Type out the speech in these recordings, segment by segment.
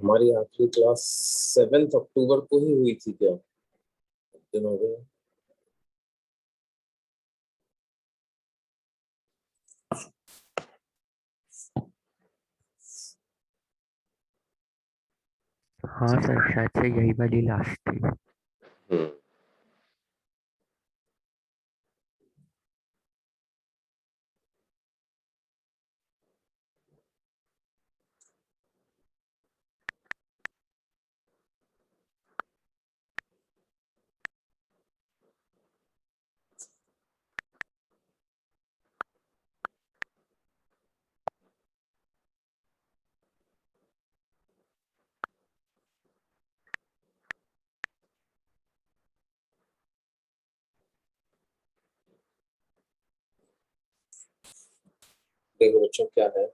हमारी आखिरी क्लास 7 अक्टूबर को ही हुई थी क्या? दिन हो गए। हाँ सर, शायद से यही वाली लास्ट थी। देखो बच्चों क्या है,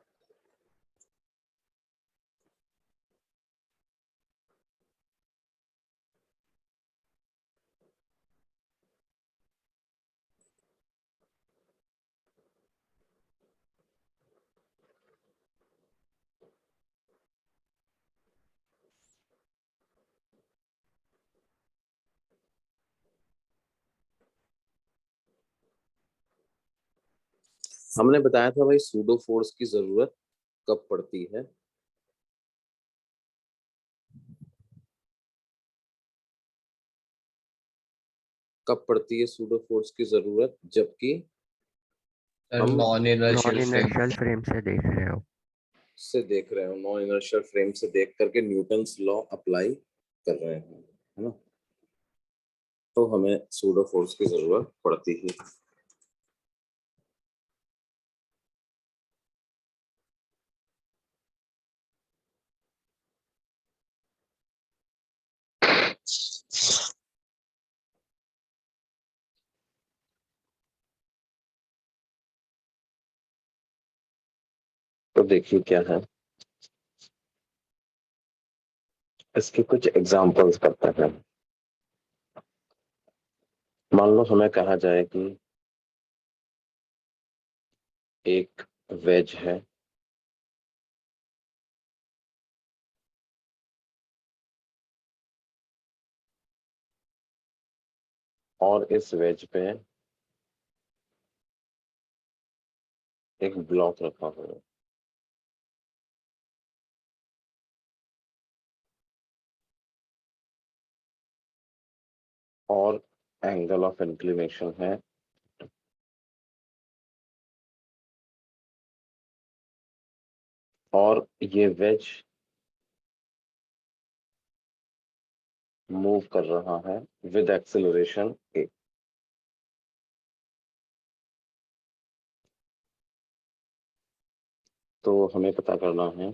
हमने बताया था भाई सूडो फोर्स की जरूरत कब पड़ती है? कब पड़ती है सूडो फोर्स की जरूरत? जबकि हम non non inertial frame inertial frame से देख रहे हो। से देख रहे हो, नॉन इनर्शियल फ्रेम से देख करके न्यूटन्स लॉ अप्लाई कर रहे हैं, है ना? तो हमें सूडो फोर्स की जरूरत पड़ती है। तो देखिए क्या है, इसके कुछ एग्जांपल्स करते हैं। मान लो हमें कहा जाए कि एक वेज है और इस वेज पे एक ब्लॉक रखा हुआ है और एंगल ऑफ इंक्लिनेशन है और ये वेज मूव कर रहा है विद एक्सेलरेशन ए। तो हमें पता करना है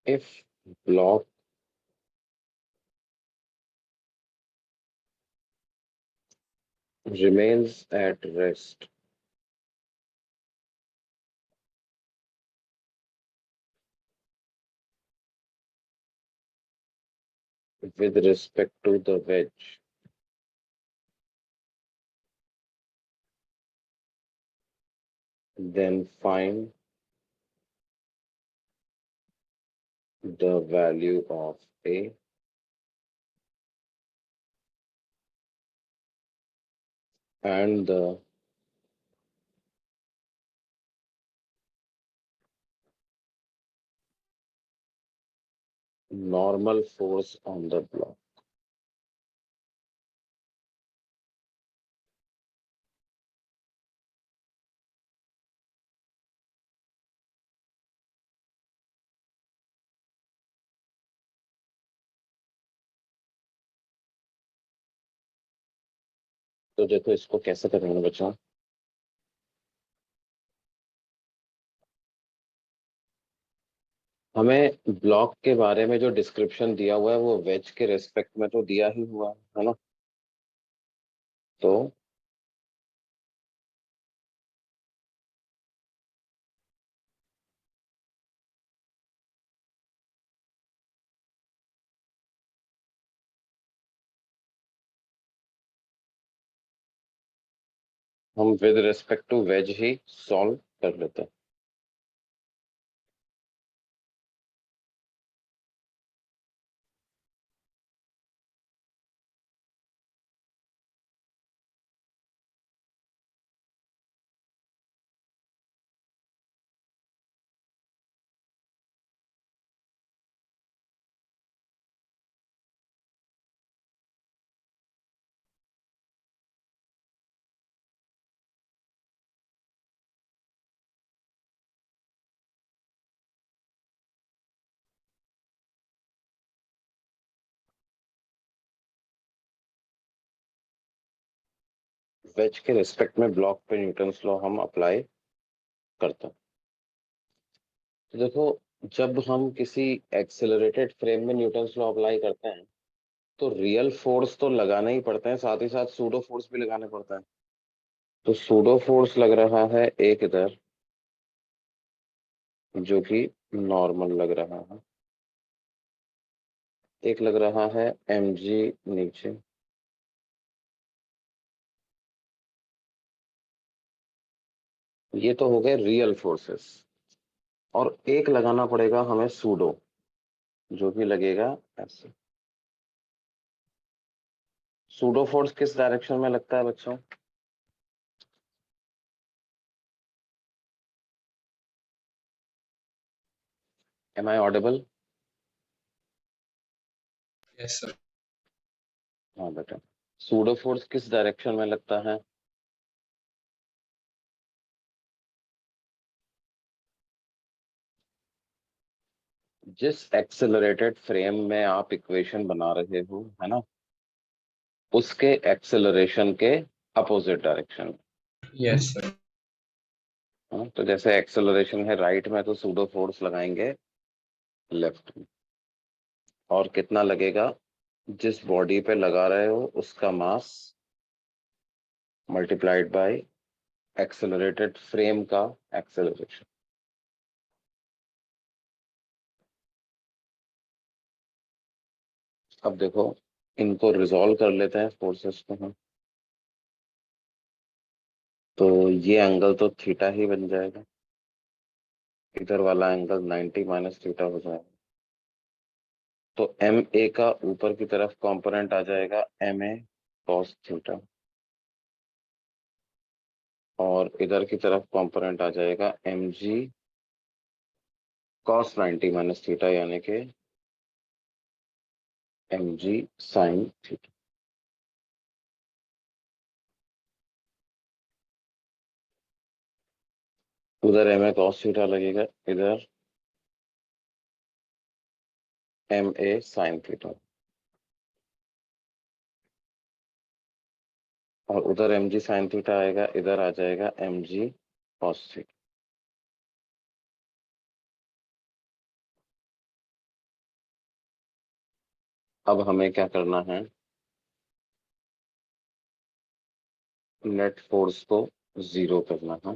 if block remains at rest with respect to the wedge, then find the value of A and the normal force on the block. तो देखो इसको कैसे करेंगे बच्चों। हमें ब्लॉक के बारे में जो डिस्क्रिप्शन दिया हुआ है वो वेज के रेस्पेक्ट में तो दिया ही हुआ है ना। तो हम विद रिस्पेक्ट टू वेज ही सॉल्व कर लेते हैं। वेज के रिस्पेक्ट में ब्लॉक पे न्यूटन्स लॉ हम अप्लाई करते हैं। तो देखो, जब हम किसी एक्सेलरेटेड फ्रेम में न्यूटन्स लॉ अप्लाई करते हैं तो रियल फोर्स तो लगाना ही पड़ता है, साथ ही साथ सूडो फोर्स भी लगाना पड़ता है। तो सूडो फोर्स लग रहा है एक इधर, जो कि नॉर्मल लग रहा है। एक लग रहा है mg नीचे। ये तो हो गए रियल फोर्सेस। और एक लगाना पड़ेगा हमें सूडो, जो भी लगेगा ऐसे। सूडो फोर्स किस डायरेक्शन में लगता है बच्चों? Am I audible? Yes sir. हाँ बेटा, सूडो फोर्स किस डायरेक्शन में लगता है? जिस एक्सेलरेटेड फ्रेम में आप इक्वेशन बना रहे हो, है ना, उसके एक्सेलरेशन के अपोजिट डायरेक्शन में। Yes sir. हाँ, तो जैसे एक्सेलरेशन है राइट में, तो सूडो फोर्स लगाएंगे लेफ्ट में। और कितना लगेगा? जिस बॉडी पे लगा रहे हो उसका mass multiplied by accelerated frame का एक्सेलरेशन। अब देखो, इनको रिजॉल्व कर लेते हैं फोर्सेस को हम। तो ये एंगल तो थीटा ही बन जाएगा, इधर वाला एंगल 90 माइनस थीटा हो जाएगा। तो एम ए का ऊपर की तरफ कंपोनेंट आ जाएगा एम ए कॉस थीटा, और इधर की तरफ कंपोनेंट आ जाएगा m g cos 90 minus theta, यानी कि एम जी साइन थीटा। उधर एम ए कॉस थीटा लगेगा, इधर एम ए साइन थीटा, और उधर एम जी साइन थीटा आएगा, इधर आ जाएगा एम जी कॉस थीटा। अब हमें क्या करना है? नेट फोर्स को जीरो करना है।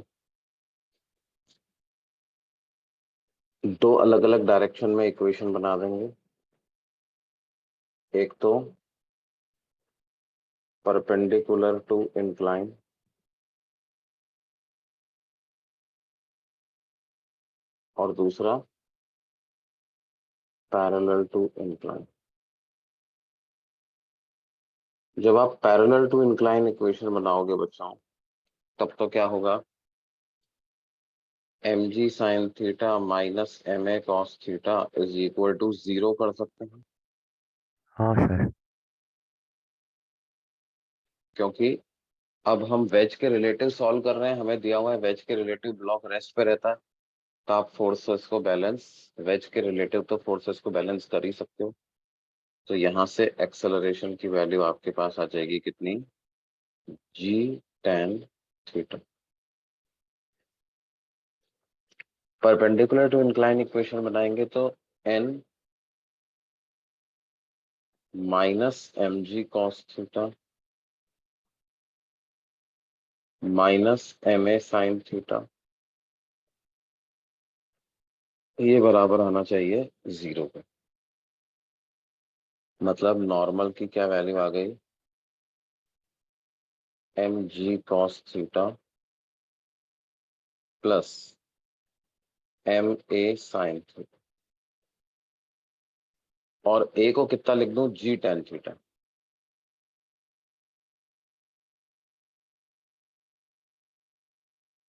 दो अलग अलग डायरेक्शन में इक्वेशन बना देंगे। एक तो परपेंडिकुलर टू इंक्लाइन, और दूसरा पैरेलल टू इंक्लाइन। जब आप पैरेलल टू इंक्लाइन इक्वेशन बनाओगे बच्चों, तब तो क्या होगा? M g sine theta minus m a cos theta is equal to zero कर सकते हैं, हाँ सर। क्योंकि अब हम वेज के रिलेटिव सॉल्व कर रहे हैं। हमें दिया हुआ है वेज के रिलेटिव ब्लॉक रेस्ट पे रहता है, तो आप फोर्सेस को बैलेंस, वेज के रिलेटिव तो फोर्सेस को बैलेंस कर ही सकते हो। तो यहाँ से एक्सेलरेशन की वैल्यू आपके पास आ जाएगी कितनी? G tan theta. Perpendicular to incline equation बनाएंगे तो N minus m g cos theta minus m a sine theta, ये बराबर आना चाहिए जीरो पे। मतलब नॉर्मल की क्या वैल्यू आ गई? mg cos theta plus ma sin theta, और a को कितना लिख दूं, g tan थीटा।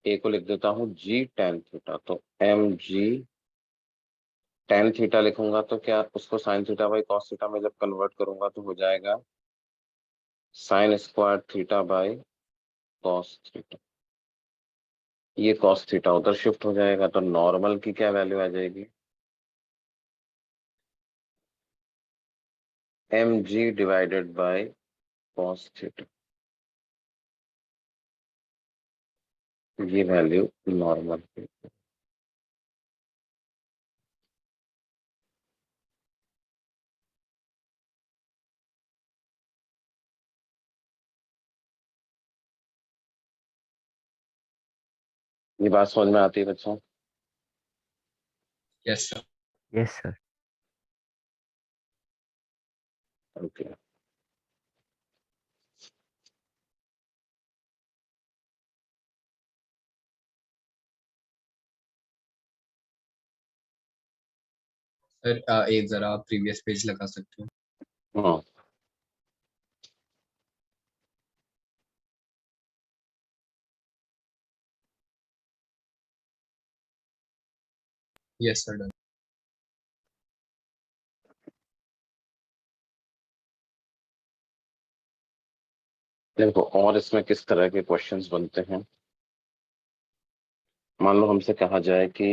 a को लिख देता हूं g tan थीटा, तो mg tan थीटा लिखूंगा तो क्या उसको sin theta by cos theta में जब कन्वर्ट करूंगा तो हो जाएगा sin square theta by cos theta. ये cos थीटा उधर शिफ्ट हो जाएगा, तो नॉर्मल की क्या वैल्यू आ जाएगी, mg divided by cos theta. ये वैल्यू नॉर्मल की। ये बात समझ में आती है बच्चों? Yes, sir. Yes sir. Okay. Sir एक जरा आप प्रीवियस पेज लगा सकते हो? हाँ, Yes, sir. Done. देखो और इसमें किस तरह के क्वेश्चंस बनते हैं। मान लो हमसे कहा जाए कि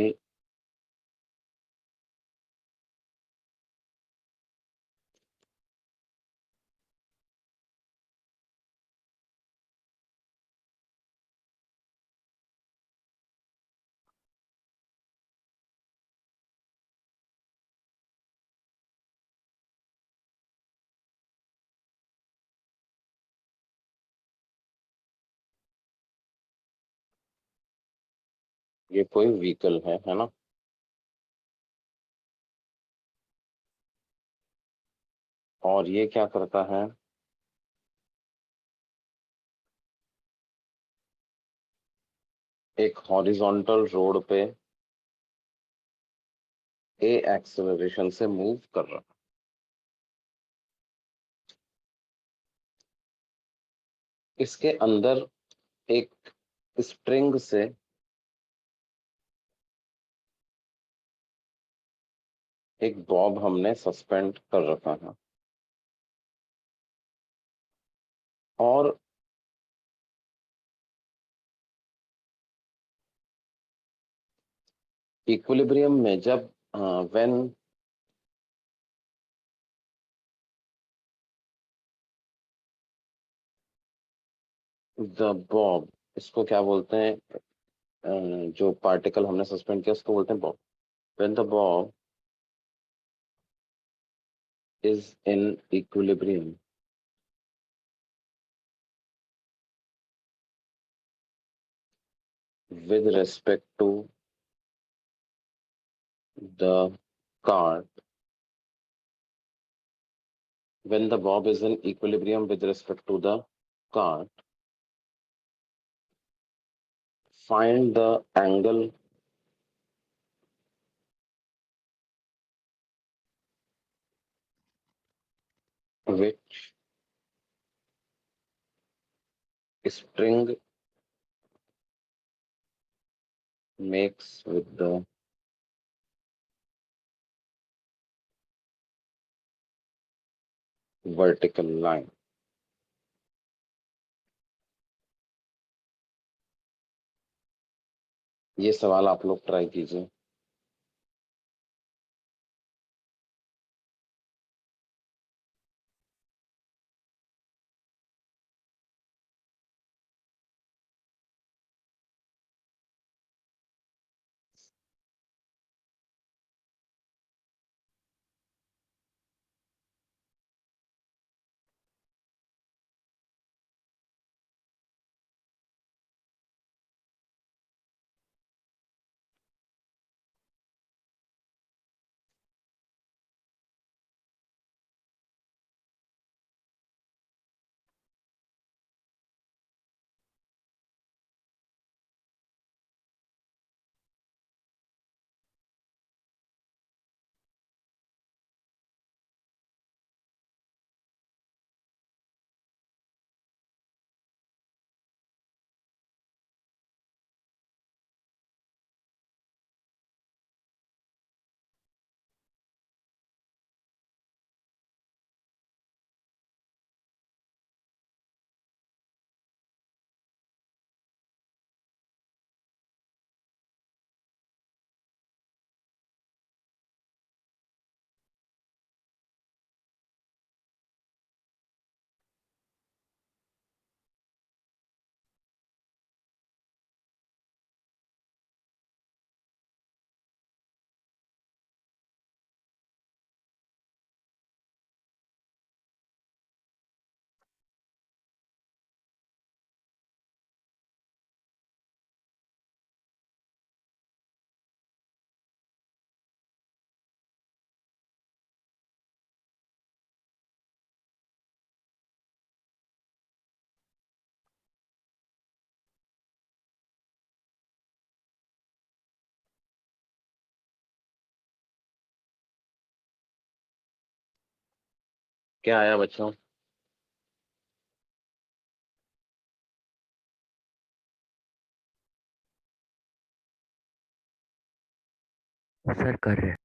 ये कोई व्हीकल है ना, और ये क्या करता है, एक हॉरिजॉन्टल रोड पे ए एक्सेलरेशन से मूव कर रहा है। इसके अंदर एक स्प्रिंग से एक बॉब हमने सस्पेंड कर रखा है, और इक्विलिब्रियम में जब व्हेन द बॉब, इसको क्या बोलते हैं, जो पार्टिकल हमने सस्पेंड किया उसको बोलते हैं Bob. When the Bob is in equilibrium with respect to the cart, when the bob is in equilibrium with respect to the cart, find the angle which spring makes with the vertical line। ये सवाल आप लोग try कीजिए। क्या आया बच्चों? Sir कर रहे हैं।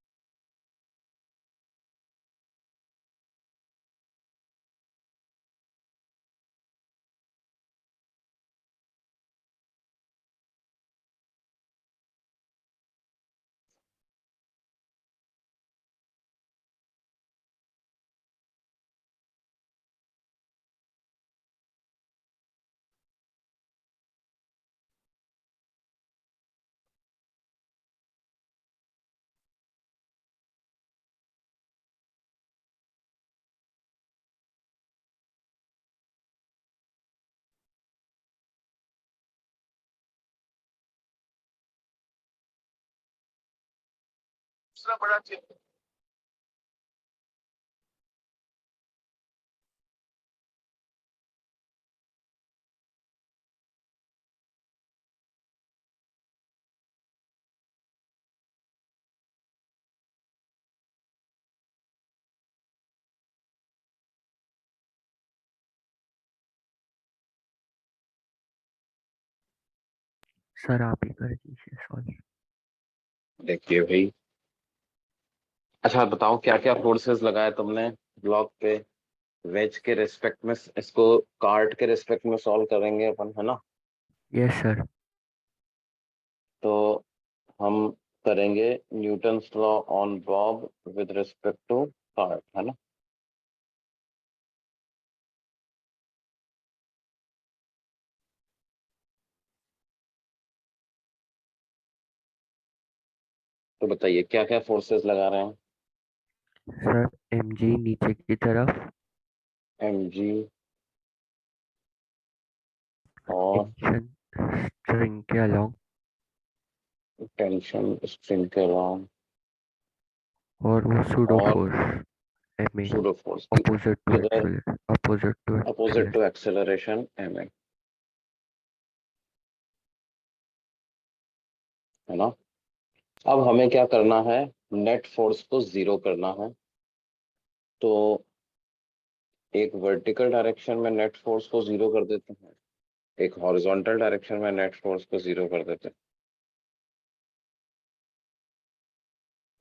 सर आप ही कर दीजिए सॉल्व। देखिए भाई, अच्छा बताओ क्या क्या फोर्सेस लगाए तुमने ब्लॉक पे? वेज के रिस्पेक्ट में इसको कार्ट के रिस्पेक्ट में सॉल्व करेंगे अपन, है ना? Yes sir. तो हम करेंगे Newton's law on bob with respect to cart, है ना? तो बताइए क्या क्या फोर्सेस लगा रहे हैं? सर mg नीचे की तरफ, एम जी और टेंशन स्ट्रिंग के अलोंग, टेंशन स्ट्रिंग के अराउंड और वो सूडो और फोर्स ma सूडो फोर्स की अपोजिट टू किधर? Acceleration, opposite to opposite acceleration. To acceleration m है ना? अब हमें क्या करना है? नेट फोर्स को जीरो करना है। तो एक वर्टिकल डायरेक्शन में नेट फोर्स को जीरो कर देते हैं, एक हॉरिजॉन्टल डायरेक्शन में नेट फोर्स को जीरो कर देते हैं।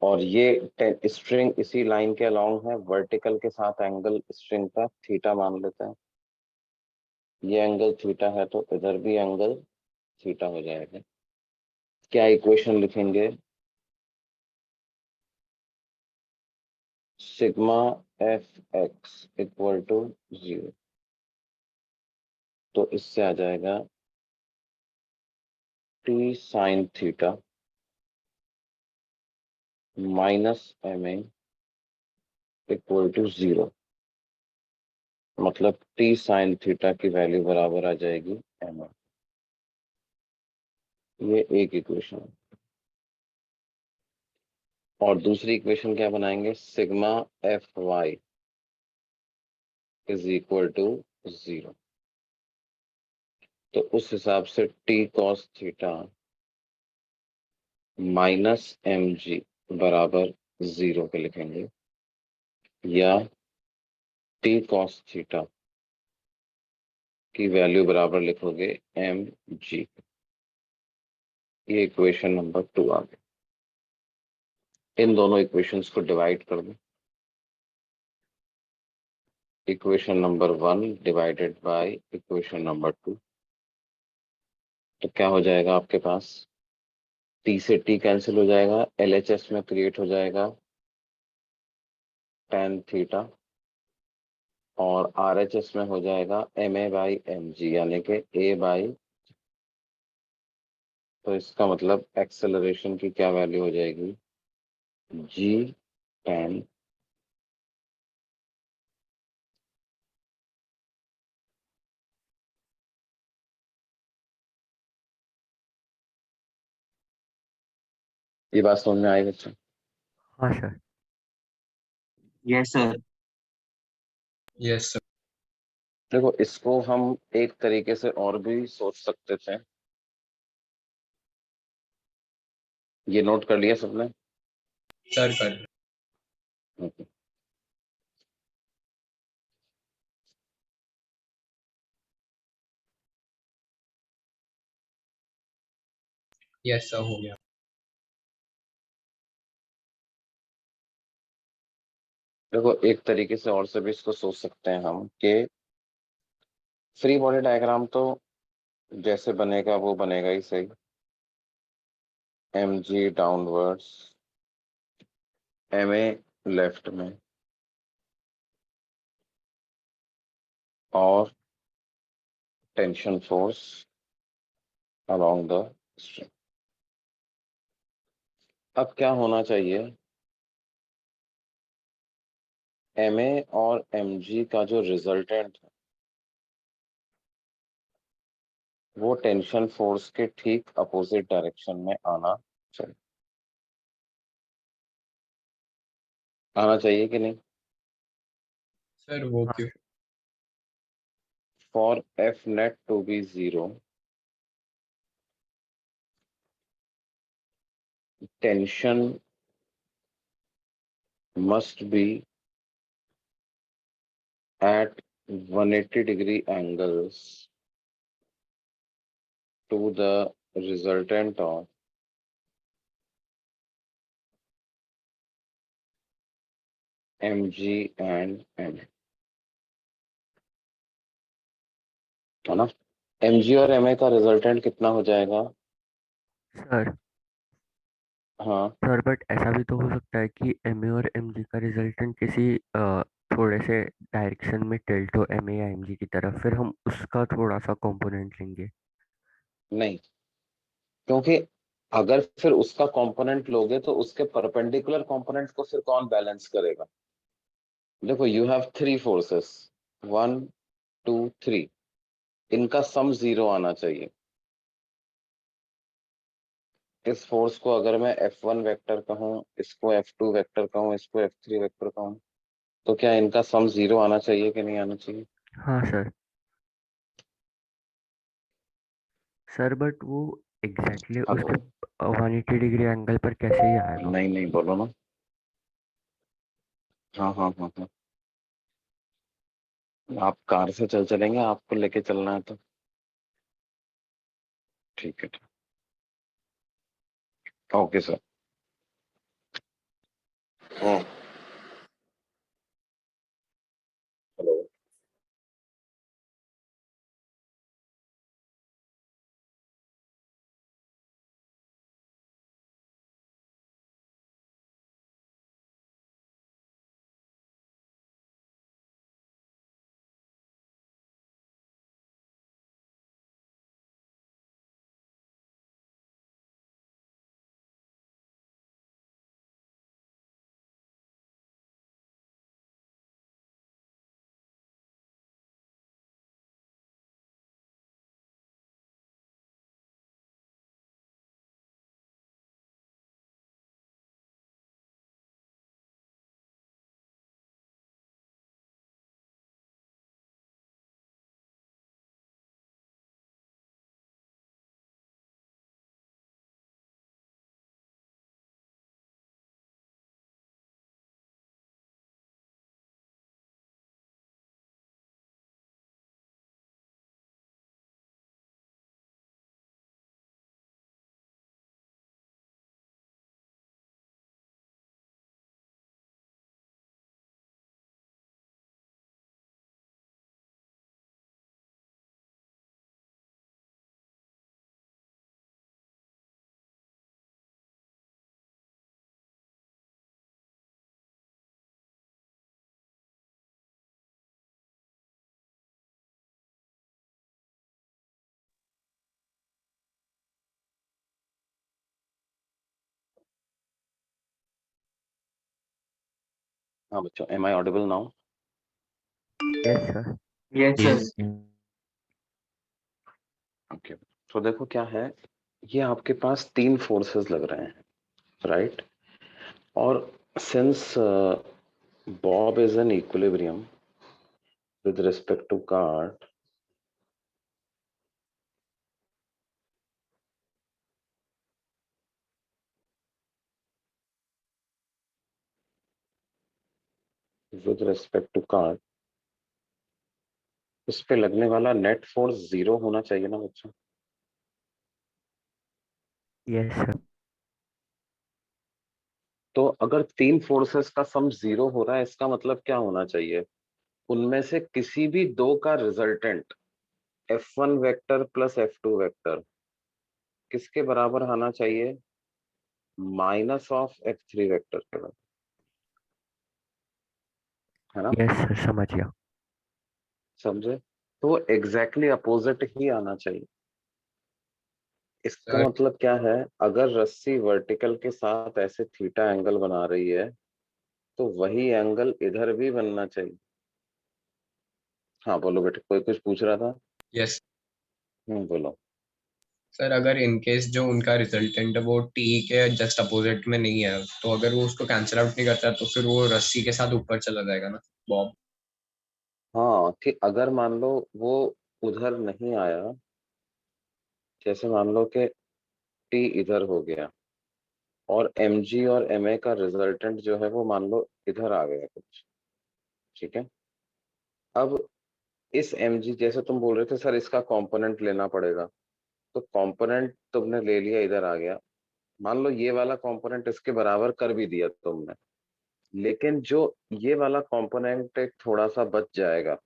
और ये स्ट्रिंग इसी लाइन के अलोंग है, वर्टिकल के साथ एंगल स्ट्रिंग का थीटा मान लेते हैं। ये एंगल थीटा है तो इधर भी एंगल थीटा हो जाएगा। क्या इक्वेशन लिखेंगे? Sigma F x equal to 0। तो इससे आ जाएगा T sine theta minus m a equal to 0। मतलब टी साइन थीटा की वैल्यू बराबर आ जाएगी एम। ये एक इक्वेशन है। और दूसरी इक्वेशन क्या बनाएंगे? Sigma F y is equal to 0। तो उस हिसाब से T cos theta minus m g बराबर 0 पे लिखेंगे, या टी कॉस थीटा की वैल्यू बराबर लिखोगे एम जी। ये इक्वेशन नंबर 2 आ गई। इन दोनों इक्वेशंस को डिवाइड कर दो। Equation number 1 divided by equation number 2। तो क्या हो जाएगा आपके पास? टी से टी कैंसिल हो जाएगा, एलएचएस में क्रिएट हो जाएगा tan थीटा, और आरएचएस में हो जाएगा m a by m g, यानी कि ए बाई। तो इसका मतलब एक्सेलरेशन की क्या वैल्यू हो जाएगी? जी tan। ये बात समझ में आई बच्चों? हाँ sir. Yes sir. Yes sir. देखो इसको हम एक तरीके से और भी सोच सकते थे। ये नोट कर लिया सबने? सर कर। Okay. यस सर हो गया। देखो एक तरीके से और से भी इसको सोच सकते हैं हम कि फ्री बॉडी डायग्राम तो जैसे बनेगा वो बनेगा ही सही। M g downwards, m a left में, और tension force along the string. अब क्या होना चाहिए, एम ए और एम जी का जो रिजल्टेंट है वो टेंशन फोर्स के ठीक अपोजिट डायरेक्शन में आना चाहिए। आना चाहिए कि नहीं? सर वो हाँ क्यों? For F net to be 0, tension must be at 180-degree angles to the resultant of mg and m, है ना? mg और ma का रिजल्टेंट कितना हो जाएगा? सर। हाँ सर बट ऐसा भी तो हो सकता है कि एम ए और एम जी का रिजल्टेंट किसी थोड़े से डायरेक्शन में टिल्ट हो एम ए या एम जी की तरफ, फिर हम उसका थोड़ा सा कंपोनेंट लेंगे। नहीं, क्योंकि अगर फिर उसका कंपोनेंट लोगे तो उसके परपेंडिकुलर कंपोनेंट को फिर कौन बैलेंस करेगा? देखो यू हैव थ्री फोर्सेस, 1 2 3, इनका सम 0 आना चाहिए। इस फोर्स को अगर मैं F1 वेक्टर कहूँ, इसको F2 वेक्टर कहूँ, इसको F3 वेक्टर कहूँ, तो क्या इनका सम 0 आना चाहिए कि नहीं आना चाहिए? हाँ सर। सर बट वो एग्जैक्टली हेलो, उसके 180 डिग्री एंगल पर कैसे ही आएगा? नहीं नहीं बोलो ना। हाँ हाँ हाँ हाँ, आप कार से चल चलेंगे, आपको लेके चलना है तो ठीक है। Okay sir. Hmm, hello. हाँ बच्चों, am I audible now? Yes sir. Yes, sir. Okay, तो देखो क्या है, ये आपके पास तीन फोर्सेस लग रहे हैं, राइट? और since Bob is an equilibrium with respect to cart, with respect to cart, उस पे लगने वाला नेट फोर्स 0 होना चाहिए ना बच्चों? Yes sir. तो अगर तीन फोर्सेस का सम जीरो हो रहा है, इसका मतलब क्या होना चाहिए? उनमें से किसी भी दो का resultant F1 vector plus F2 vector किसके बराबर आना चाहिए? माइनस ऑफ F3 वेक्टर के बराबर, है ना? यस सर, समझ गया। समझे? तो एग्जैक्टली अपोजिट ही आना चाहिए। इसका सर मतलब क्या है? अगर रस्सी वर्टिकल के साथ ऐसे थीटा एंगल बना रही है, तो वही एंगल इधर भी बनना चाहिए। हाँ बोलो बेटे, कोई कुछ पूछ रहा था? यस बोलो। सर, अगर इन केस जो उनका रिजल्टेंट है वो टी के जस्ट अपोजिट में नहीं है, तो अगर वो उसको कैंसिल आउट नहीं करता तो फिर वो रस्सी के साथ ऊपर चला जाएगा ना, बॉब। हाँ ठीक, अगर मान लो वो उधर नहीं आया, जैसे मान लो कि टी इधर हो गया और एम जी और एम ए का रिजल्टेंट जो है वो मान लो इधर आ गया कुछ, ठीक है? अब इस एम जी, जैसे तुम बोल रहे थे सर इसका कंपोनेंट लेना पड़ेगा, तो कंपोनेंट तुमने ले लिया, इधर आ गया। मान लो ये वाला कंपोनेंट इसके बराबर कर भी दिया तुमने, लेकिन जो ये वाला कंपोनेंट एक थोड़ा सा बच जाएगा,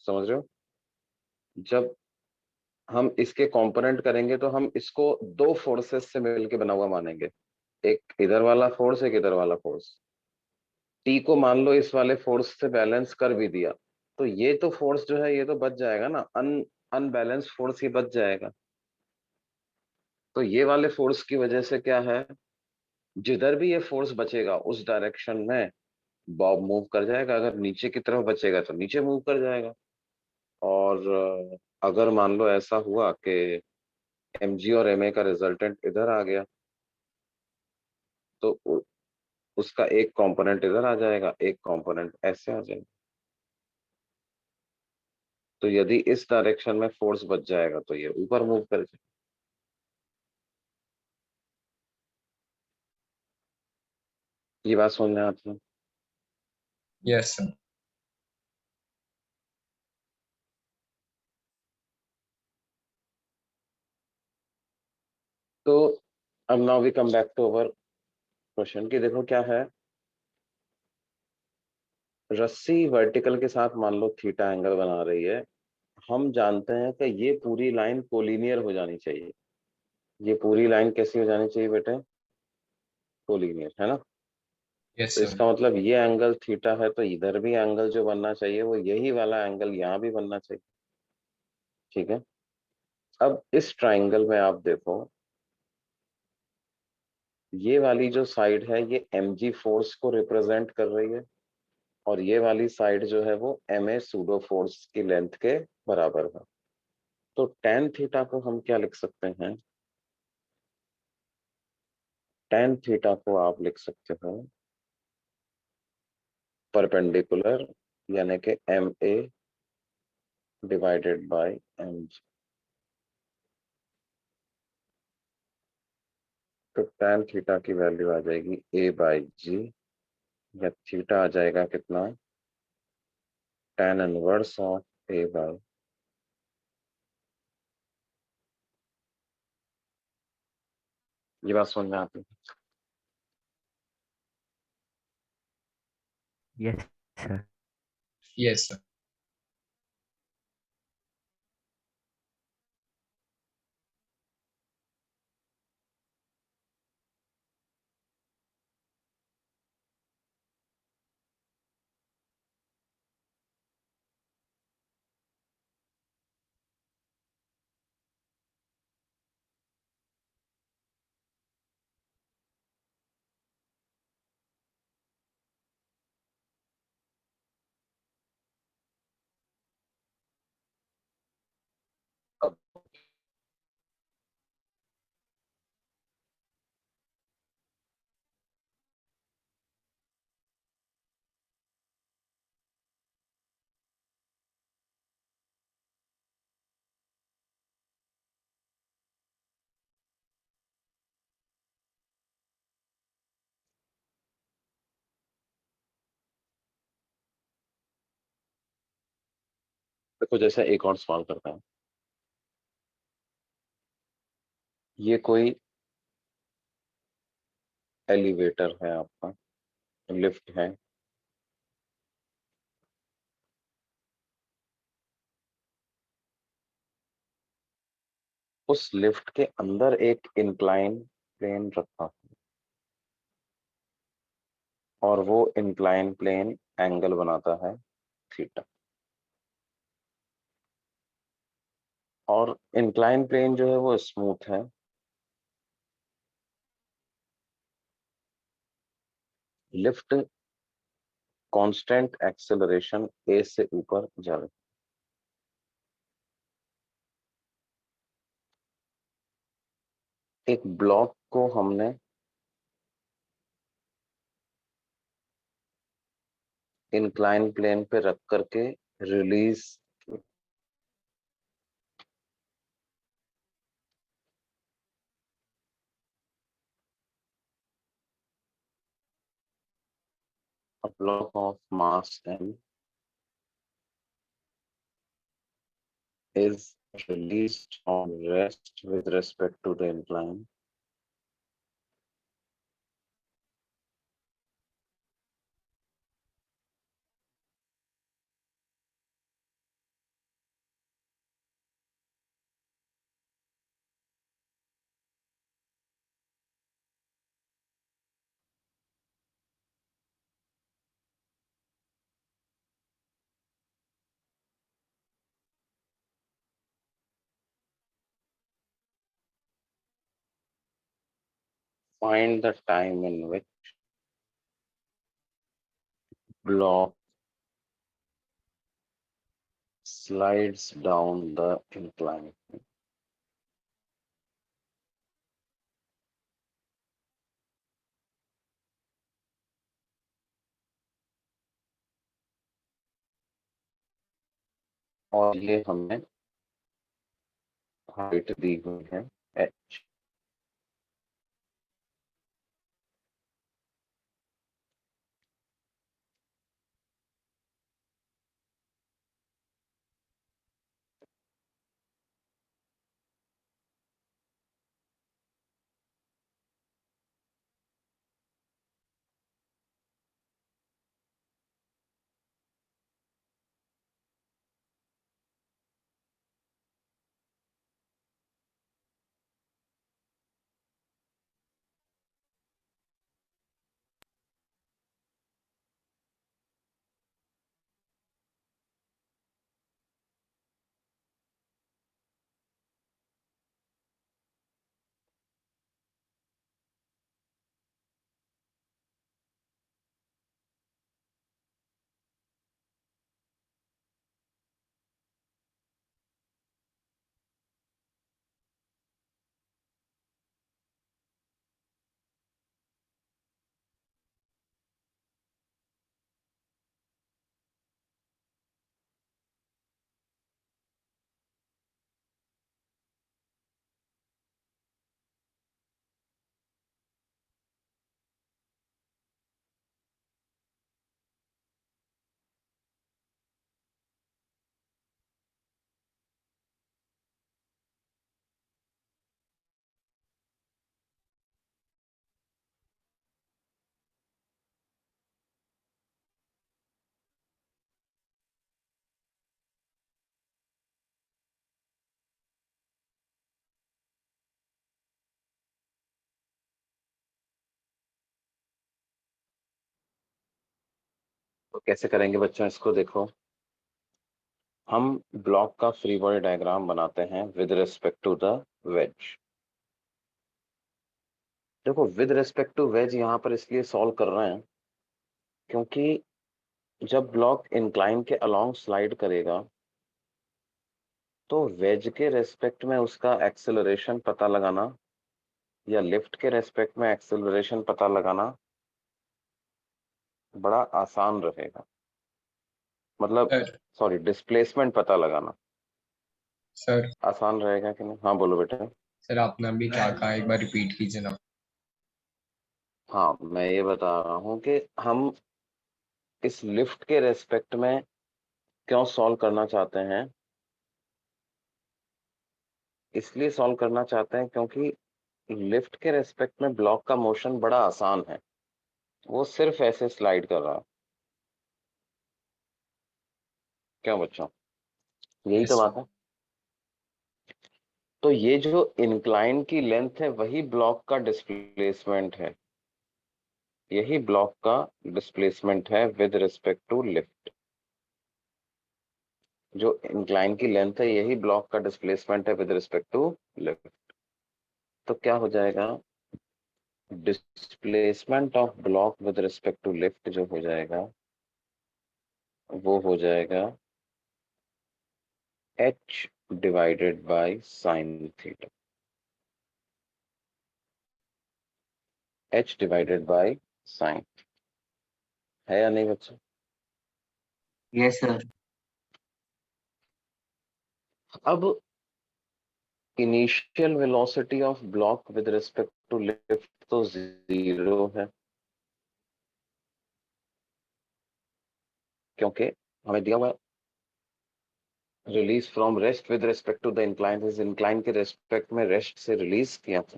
समझ रहे हो? जब हम इसके कंपोनेंट करेंगे तो हम इसको दो फोर्सेस से मिलके बना हुआ मानेंगे, एक इधर वाला फोर्स, एक इधर वाला फोर्स। टी को मान लो इस वाले फोर्स से बैलेंस कर भी दिया, तो ये तो फोर्स जो है ये तो बच जाएगा ना, अनबैलेंस फोर्स ही बच जाएगा। तो ये वाले फोर्स की वजह से क्या है, जिधर भी ये फोर्स बचेगा उस डायरेक्शन में बॉब मूव कर जाएगा। अगर नीचे की तरफ बचेगा तो नीचे मूव कर जाएगा। और अगर मान लो ऐसा हुआ कि एम जी और एम ए का रिजल्टेंट इधर आ गया, तो उसका एक कंपोनेंट इधर आ जाएगा, एक कंपोनेंट ऐसे आ जाएगा। तो यदि इस डायरेक्शन में फोर्स बच जाएगा तो ये ऊपर मूव कर जाएगा। ये बात समझ में आती है? Yes sir. तो अब now we come back to our question कि देखो क्या है, रस्सी वर्टिकल के साथ मान लो थीटा एंगल बना रही है। हम जानते हैं कि ये पूरी लाइन कोलिनियर हो जानी चाहिए। ये पूरी लाइन कैसी हो जानी चाहिए बेटे? कोलिनियर, है ना? यस तो सर। इसका मतलब ये एंगल थीटा है, तो इधर भी एंगल जो बनना चाहिए वो यही वाला एंगल यहाँ भी बनना चाहिए, ठीक है? अब इस ट्राइंगल में आप देखो, ये वाली जो साइड है ये mg फोर्स को रिप्रेजेंट कर रही है, और ये वाली साइड जो है वो ma सूडो फोर्स की लेंथ के बराबर है। तो tan थीटा को हम क्या लिख सकते हैं? tan थीटा को आप लिख सकते हो परपेंडिकुलर, यानी कि ma डिवाइडेड बाय mg। तो tan थीटा की वैल्यू आ जाएगी a बाई जी, या थीटा आ जाएगा कितना? tan inverse of a by, ये बात समझ में आती है? Yes sir. Yes sir. अब देखो, जैसे एक और सवाल करता है। ये कोई एलिवेटर है, आपका लिफ्ट है, उस लिफ्ट के अंदर एक इंक्लाइन प्लेन रखा है और वो इंक्लाइन प्लेन एंगल बनाता है थीटा। और इंक्लाइन प्लेन जो है वो स्मूथ है, लिफ्ट कांस्टेंट एक्सेलरेशन ए से ऊपर जा रही है। एक ब्लॉक को हमने इंक्लाइन प्लेन पे रख करके release, a block of mass m is released on rest with respect to the incline. Find the time in which block slides down the incline. और ये हमें हाइट दी हुई है h। तो कैसे करेंगे बच्चों इसको? देखो, हम ब्लॉक का फ्री बॉडी डायग्राम बनाते हैं with respect to the wedge. देखो, विद रिस्पेक्ट टू वेज यहाँ पर इसलिए सॉल्व कर रहे हैं क्योंकि जब ब्लॉक इंक्लाइन के अलोंग स्लाइड करेगा तो वेज के रेस्पेक्ट में उसका एक्सेलरेशन पता लगाना या लिफ्ट के रेस्पेक्ट में एक्सेलरेशन पता लगाना बड़ा आसान रहेगा। मतलब सर सॉरी, डिस्प्लेसमेंट पता लगाना सर आसान रहेगा कि नहीं? हाँ बोलो बेटा। सर आपने अभी क्या कहा, एक बार रिपीट कीजिए ना। हाँ, मैं ये बता रहा हूँ कि हम इस लिफ्ट के रेस्पेक्ट में क्यों सॉल्व करना चाहते हैं। इसलिए सॉल्व करना चाहते हैं क्योंकि लिफ्ट के रेस्पेक्ट में ब्लॉक का मोशन बड़ा आसान है, वो सिर्फ ऐसे स्लाइड कर रहा है। क्यों बच्चों, यही तो Yes, बात है। तो ये जो इंक्लाइन की लेंथ है वही ब्लॉक का डिस्प्लेसमेंट है, यही ब्लॉक का डिस्प्लेसमेंट है विद रिस्पेक्ट टू लिफ्ट। जो इंक्लाइन की लेंथ है यही ब्लॉक का डिस्प्लेसमेंट है विद रिस्पेक्ट टू लिफ्ट। तो क्या हो जाएगा, displacement of block with respect to lift जो हो जाएगा वो हो जाएगा h divided by sine theta, h divided by sine, है या नहीं बच्चों? Yes, sir. अब initial velocity of block with respect to lift तो 0 है, क्योंकि हमें दिया हुआ है release from rest with respect to the incline, इस इंक्लाइन के रिस्पेक्ट में रेस्ट से रिलीज किया था।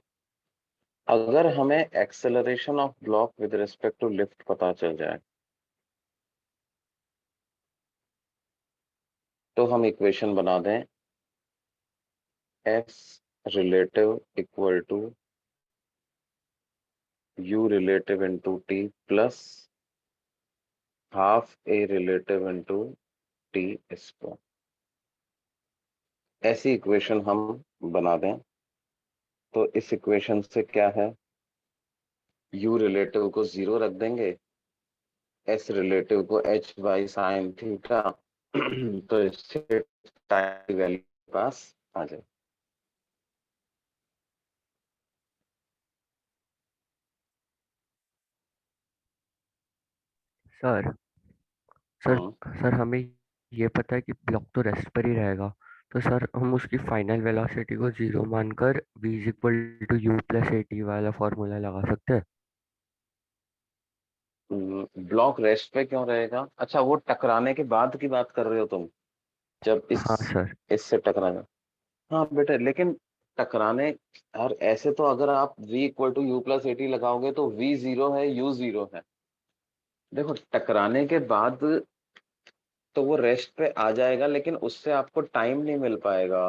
अगर हमें acceleration of block with respect to lift पता चल जाए तो हम इक्वेशन बना दें s relative equal to u relative into t plus half a relative into t square. ऐसी इक्वेशन हम बना दें तो इस इक्वेशन से क्या है, u रिलेटिव को 0 रख देंगे, s रिलेटिव को h बाई साइन थीटा, तो इससे टाइम वैल्यू पास आ जाए। सर सर सर हमें ये पता है कि ब्लॉक तो रेस्ट पर ही रहेगा, तो सर हम उसकी फाइनल वेलोसिटी को 0 मानकर v is equal to u plus a t वाला फॉर्मूला लगा सकते हैं। ब्लॉक रेस्ट पे क्यों रहेगा? अच्छा, वो टकराने के बाद की बात कर रहे हो तुम, जब हाँ सर। इससे टकराना। हाँ बेटा, लेकिन टकराने, और ऐसे तो अगर आप v equal to u plus a t लगाओगे तो v 0 है, u 0 है। देखो, टकराने के बाद तो वो रेस्ट पे आ जाएगा, लेकिन उससे आपको टाइम नहीं मिल पाएगा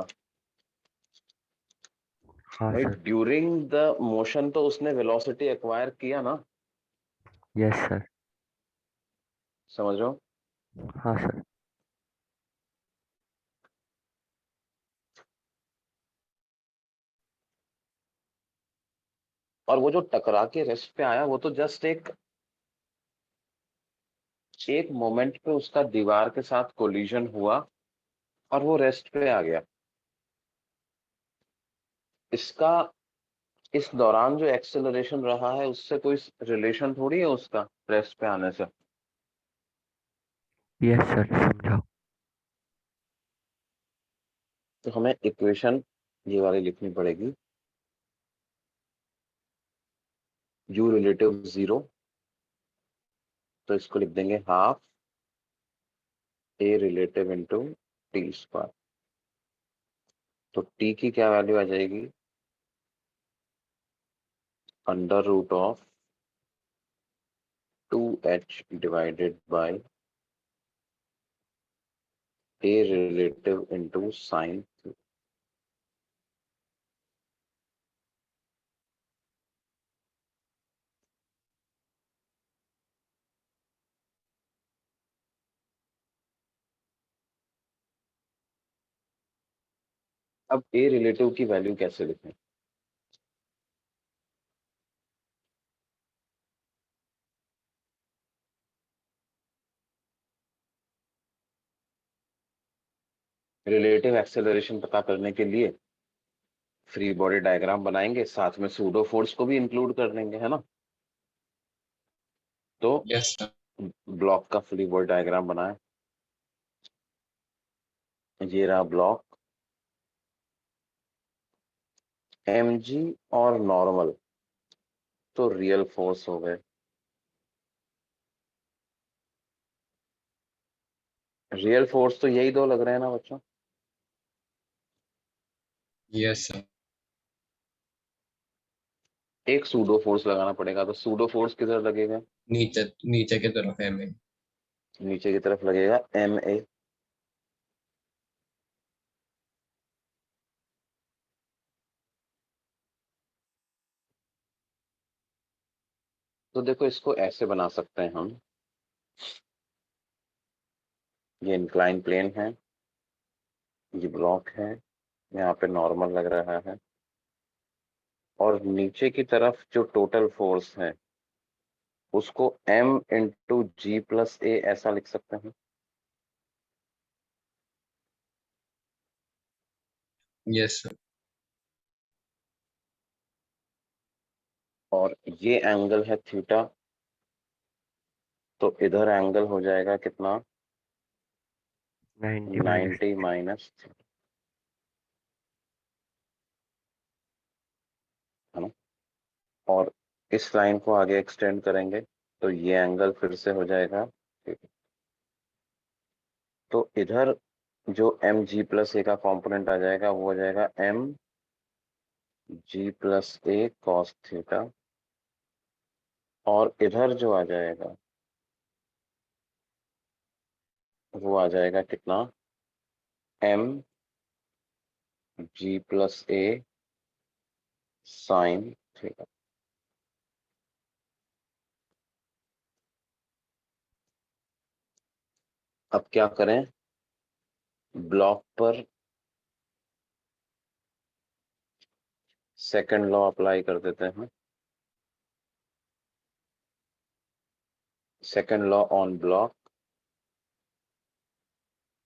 हाँ भाई। सर। ड्यूरिंग द मोशन तो उसने वेलोसिटी एक्वायर किया ना, यस सर। समझ रहे हो? हाँ सर। और वो जो टकरा के रेस्ट पे आया वो तो जस्ट एक मोमेंट पे उसका दीवार के साथ कोलिजन हुआ और वो रेस्ट पे आ गया। इसका इस दौरान जो एक्सेलरेशन रहा है उससे कोई रिलेशन थोड़ी है उसका रेस्ट पे आने से। यस सर, समझा। तो हमें इक्वेशन ये वाली लिखनी पड़ेगी, u रिलेटिव 0, तो इसको लिख देंगे half a relative into t square. तो t की क्या वैल्यू आ जाएगी, under root of 2h divided by a relative into sine. अब a रिलेटिव की वैल्यू कैसे लिखें? रिलेटिव एक्सेलरेशन पता करने के लिए फ्री बॉडी डायग्राम बनाएंगे, साथ में सूडो फोर्स को भी इंक्लूड कर देंगे, है ना? तो yes, sir. ब्लॉक का फ्री बॉडी डायग्राम बनाए, ये रहा ब्लॉक, mg और नॉर्मल तो रियल फोर्स हो गए। रियल फोर्स तो यही दो लग रहे हैं ना बच्चों? Yes sir. एक सूडो फोर्स लगाना पड़ेगा, तो सूडो फोर्स किधर लगेगा? नीचे नीचे की तरफ है में। नीचे की तरफ लगेगा MA। तो देखो इसको ऐसे बना सकते हैं हम, ये इंक्लाइन प्लेन है, ये ब्लॉक है, यहाँ पे नॉर्मल लग रहा है, और नीचे की तरफ जो टोटल फोर्स है उसको M×G+A ऐसा लिख सकते हैं। Yes sir. और ये एंगल है थीटा, तो इधर एंगल हो जाएगा कितना? 90 - 90 माइनस, है ना? और इस लाइन को आगे एक्सटेंड करेंगे तो ये एंगल फिर से हो जाएगा। तो इधर जो MG+A का कंपोनेंट आ जाएगा वो हो जाएगा MG+A cos थीटा, और इधर जो आ जाएगा वो आ जाएगा कितना? MG+A sin theta. अब क्या करें, ब्लॉक पर सेकंड लॉ अप्लाई कर देते हैं। Second law on block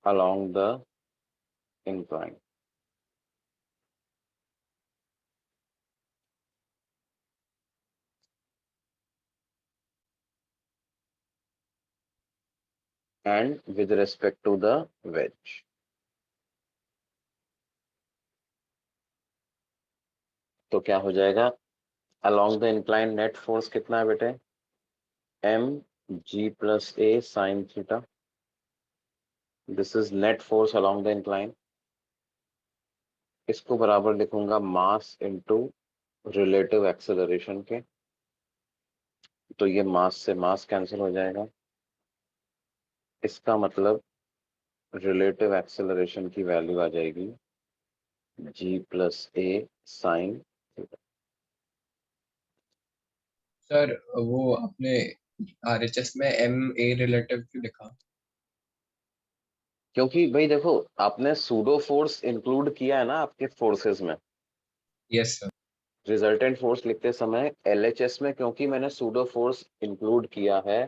along the incline। and with respect to the wedge। तो क्या हो जाएगा, along the incline net force कितना है बेटे? MG+A sin theta। this is net force along the incline। इसको बराबर लिखूंगा मास इनटू रिलेटिव एक्सेलरेशन के, तो ये मास से मास कैंसिल हो जाएगा। इसका मतलब रिलेटिव एक्सेलरेशन की वैल्यू आ जाएगी G+A sin थीटा। सर वो आपने RHS में MA रिलेटिव क्यों लिखा? क्योंकि भाई देखो, आपने सूडो फोर्स इंक्लूड किया है ना आपके फोर्सेस में। Yes sir. रिजल्टेंट फोर्स लिखते समय LHS में क्योंकि मैंने सूडो फोर्स इंक्लूड किया है,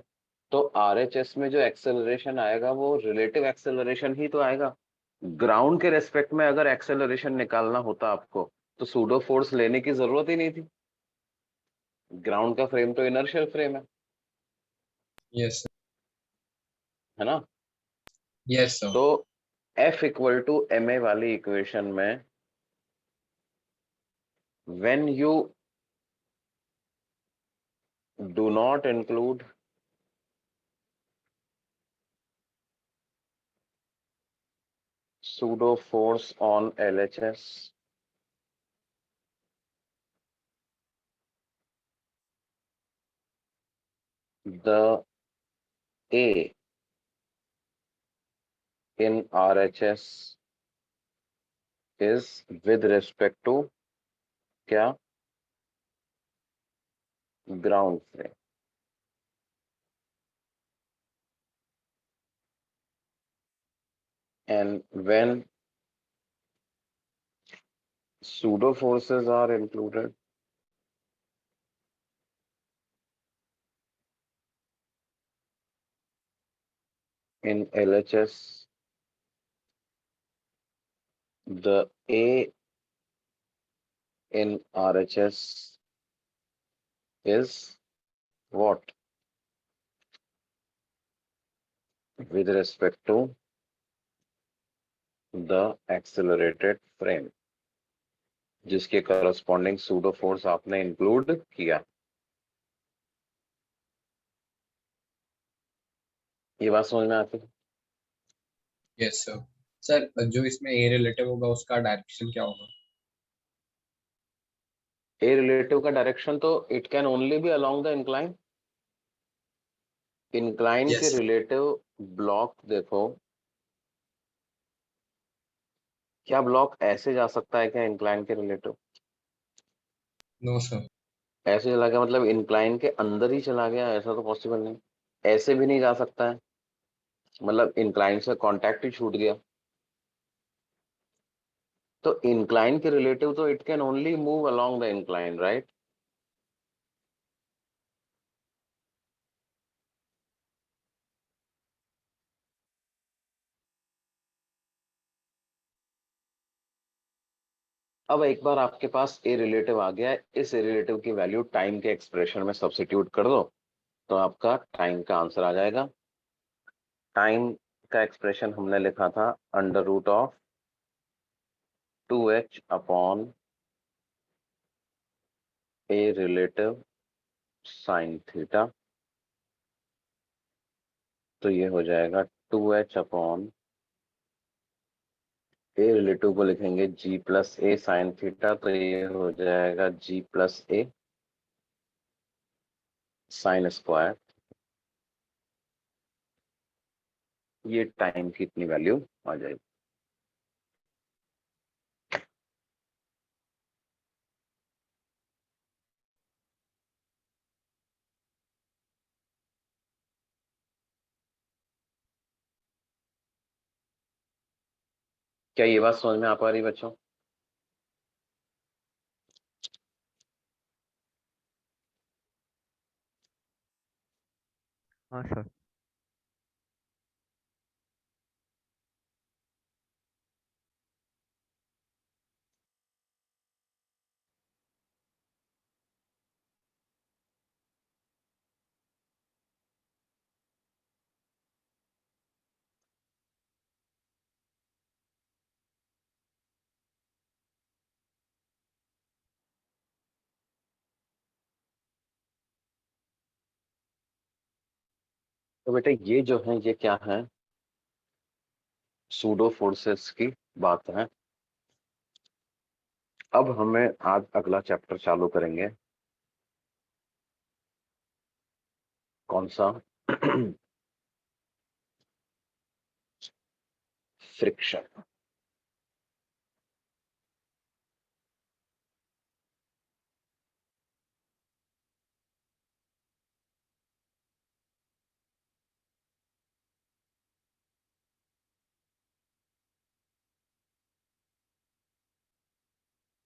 तो RHS में जो एक्सेलरेशन आएगा वो रिलेटिव एक्सेलरेशन ही तो आएगा। ग्राउंड के रेस्पेक्ट में अगर एक्सेलरेशन निकालना होता आपको तो सूडो फोर्स लेने की जरूरत ही नहीं थी। ग्राउंड का फ्रेम तो इनर्शियल फ्रेम यस है ना? Yes sir. तो F=ma वाली इक्वेशन में when you do not include pseudo force on LHS, the A in RHS is with respect to क्या? Ground frame। and when pseudo forces are included, in LHS, the A in RHS is what? With respect to the accelerated frame, जिसके corresponding pseudo force आपने include किया। ये बात समझ में आती है? Yes sir. सर जो इसमें A रिलेटिव होगा उसका डायरेक्शन क्या होगा? ए रिलेटिव का डायरेक्शन तो it can only be along the incline. Incline के Yes. रिलेटिव ब्लॉक देखो, क्या ब्लॉक ऐसे जा सकता है क्या इंक्लाइन के रिलेटिव? No, sir. ऐसे चला गया मतलब इंक्लाइन के अंदर ही चला गया, ऐसा तो पॉसिबल नहीं। ऐसे भी नहीं जा सकता है, मतलब इंक्लाइन से कांटेक्ट ही छूट गया। तो इंक्लाइन के रिलेटिव तो it can only move along the incline, right? अब एक बार आपके पास ए रिलेटिव आ गया है, इस ए रिलेटिव की वैल्यू टाइम के एक्सप्रेशन में सब्स्टिट्यूट कर दो, तो आपका टाइम का आंसर आ जाएगा। टाइम का एक्सप्रेशन हमने लिखा था under root of 2h upon a relative sine theta. तो ये हो जाएगा 2h अपॉन ए रिलेटिव को लिखेंगे g प्लस ए साइन थीटा, तो ये हो जाएगा g प्लस ए साइन स्क्वायर। ये टाइम की इतनी वैल्यू आ जाएगी। क्या ये बात समझ में आ पा रही बच्चों? हाँ सर। तो बेटा ये जो है ये क्या है? सूडो फोर्सेस की बात है। अब हमें आज अगला चैप्टर चालू करेंगे, कौन सा? फ्रिक्शन।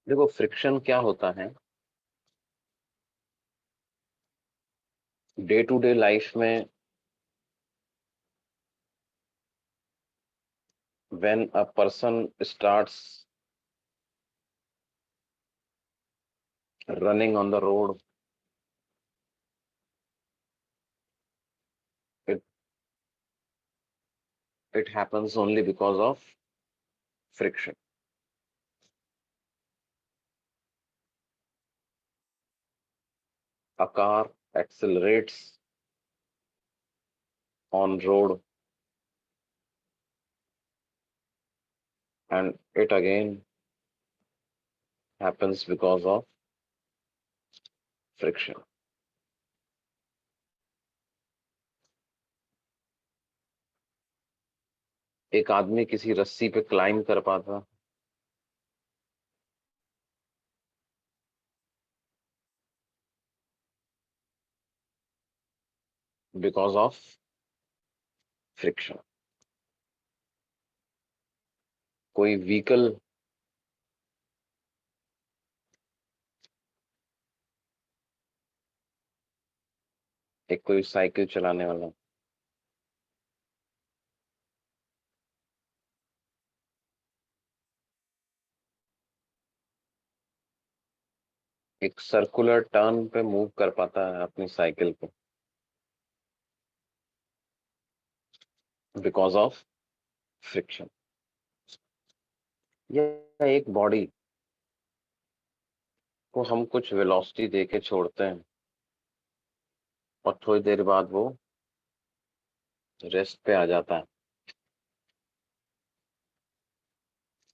देखो फ्रिक्शन क्या होता है, डे टू डे लाइफ में when a person starts running on the road, it it happens only because of friction. A car accelerates on road and it again happens because of friction. एक आदमी किसी रस्सी पे climb कर पाता because of friction. कोई vehicle एक कोई साइकिल चलाने वाला एक सर्कुलर टर्न पे मूव कर पाता है अपनी साइकिल को बिकॉज ऑफ फ्रिक्शन। या एक बॉडी को हम कुछ वेलोसिटी दे के छोड़ते हैं और थोड़ी देर बाद वो रेस्ट पे आ जाता है।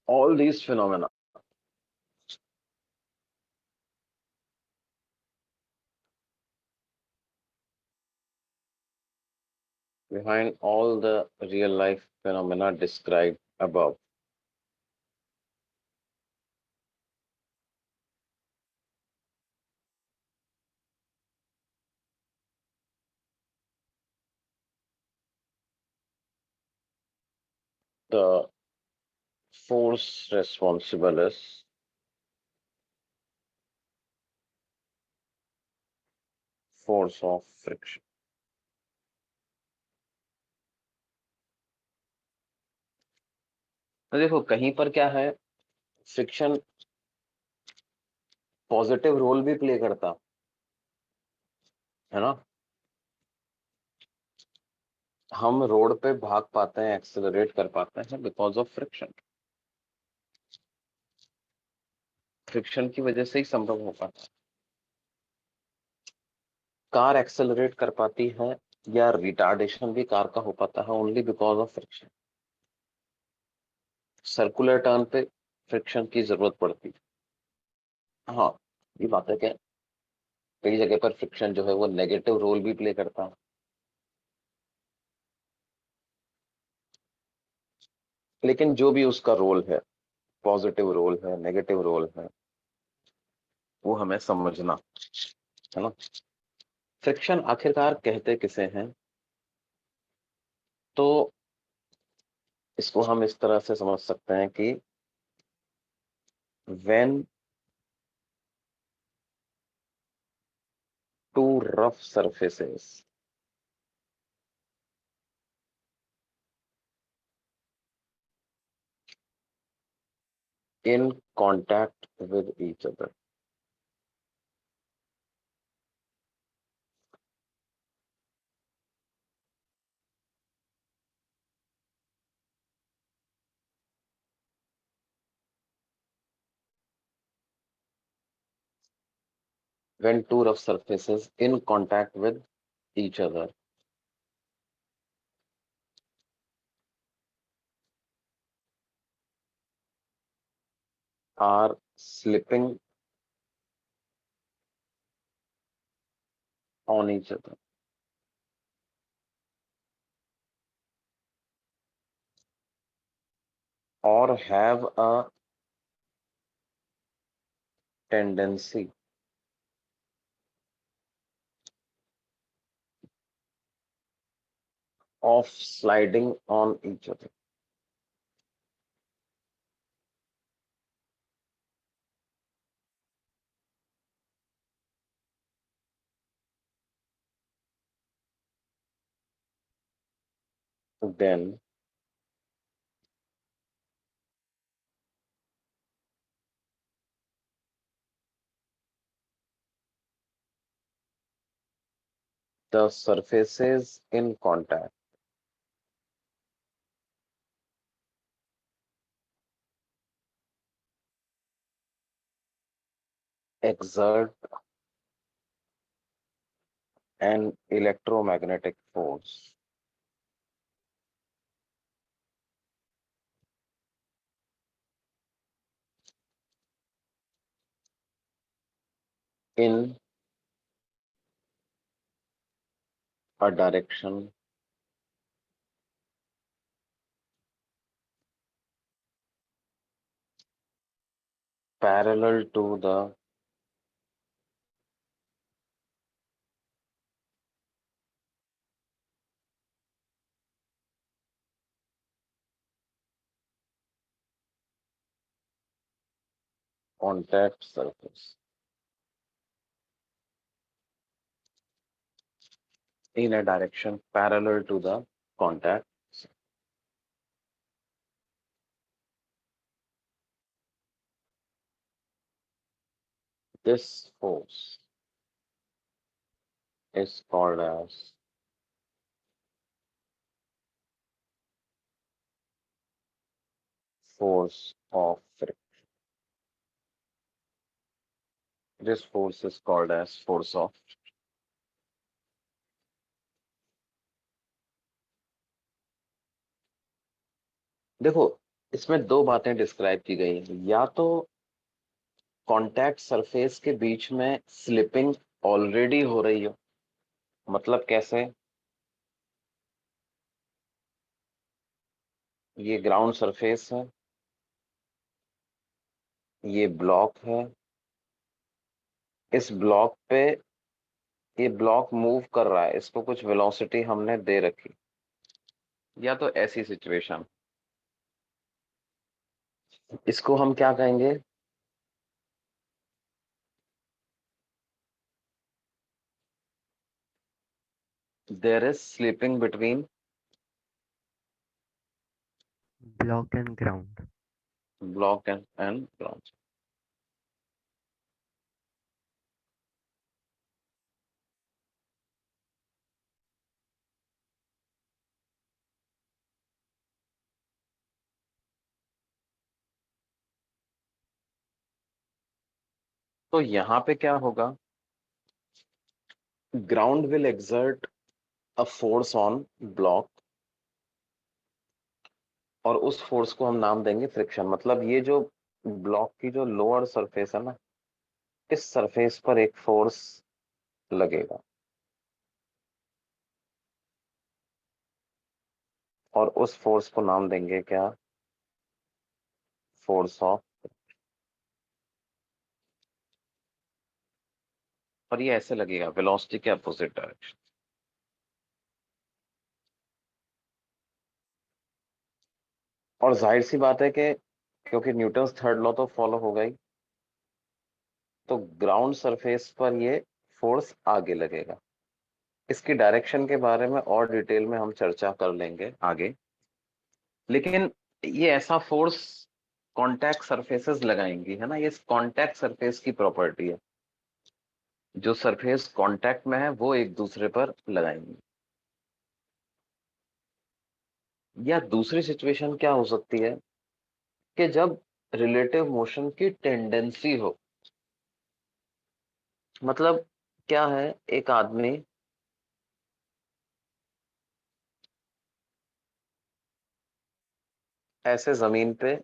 All these phenomena behind all the real life phenomena described above. The force responsible is force of friction. तो देखो कहीं पर क्या है, फ्रिक्शन पॉजिटिव रोल भी प्ले करता है ना। हम रोड पे भाग पाते हैं, एक्सेलरेट कर पाते हैं बिकॉज ऑफ फ्रिक्शन। फ्रिक्शन की वजह से ही संभव हो पाता है। कार एक्सेलरेट कर पाती है या रिटार्डेशन भी कार का हो पाता है only because of friction. Circular turn पे फ्रिक्शन की जरूरत पड़ती है। हाँ, ये बात है कि कई जगह पर फ्रिक्शन जो है वो नेगेटिव रोल भी प्ले करता है, लेकिन जो भी उसका रोल है, पॉजिटिव रोल है, नेगेटिव रोल है, वो हमें समझना है ना। फ्रिक्शन आखिरकार कहते किसे हैं, तो इसको हम इस तरह से समझ सकते हैं कि when two rough surfaces in contact with each other, when two rough surfaces in contact with each other are slipping on each other, or have a tendency of sliding on each other, then the surfaces in contact exert an electromagnetic force in a direction parallel to the contact surface, in a direction parallel to the contact. This force is called as force of friction. This force is called as force of. देखो इसमें दो बातें describe की गई हैं, या तो contact surface के बीच में स्लिपिंग ऑलरेडी हो रही हो, मतलब कैसे, ये ग्राउंड सरफेस है, ये ब्लॉक है, इस ब्लॉक पे ये ब्लॉक मूव कर रहा है, इसको कुछ वेलोसिटी हमने दे रखी, या तो ऐसी सिचुएशन, इसको हम क्या कहेंगे, there is slipping between block and ground. Block and ground. तो यहां पे क्या होगा, ground will exert a force on block, और उस फोर्स को हम नाम देंगे फ्रिक्शन। मतलब ये जो ब्लॉक की जो लोअर सरफेस है ना, इस सरफेस पर एक फोर्स लगेगा, और उस फोर्स को नाम देंगे क्या, फोर्स ऑफ। और ये ऐसे लगेगा वेलोसिटी के अपोजिट डायरेक्शन। और जाहिर सी बात है कि क्योंकि न्यूटन्स थर्ड लॉ तो फॉलो हो गई, तो ग्राउंड सरफेस पर ये फोर्स आगे लगेगा। इसकी डायरेक्शन के बारे में और डिटेल में हम चर्चा कर लेंगे आगे, लेकिन ये ऐसा फोर्स कांटेक्ट सरफेसेस लगाएंगी, है ना, ये कांटेक्ट सरफेस की प्रॉपर्टी है, जो सरफेस कांटेक्ट में है वो एक दूसरे पर लगाएंगे। या दूसरी सिचुएशन क्या हो सकती है कि जब रिलेटिव मोशन की टेंडेंसी हो, मतलब क्या है, एक आदमी ऐसे जमीन पे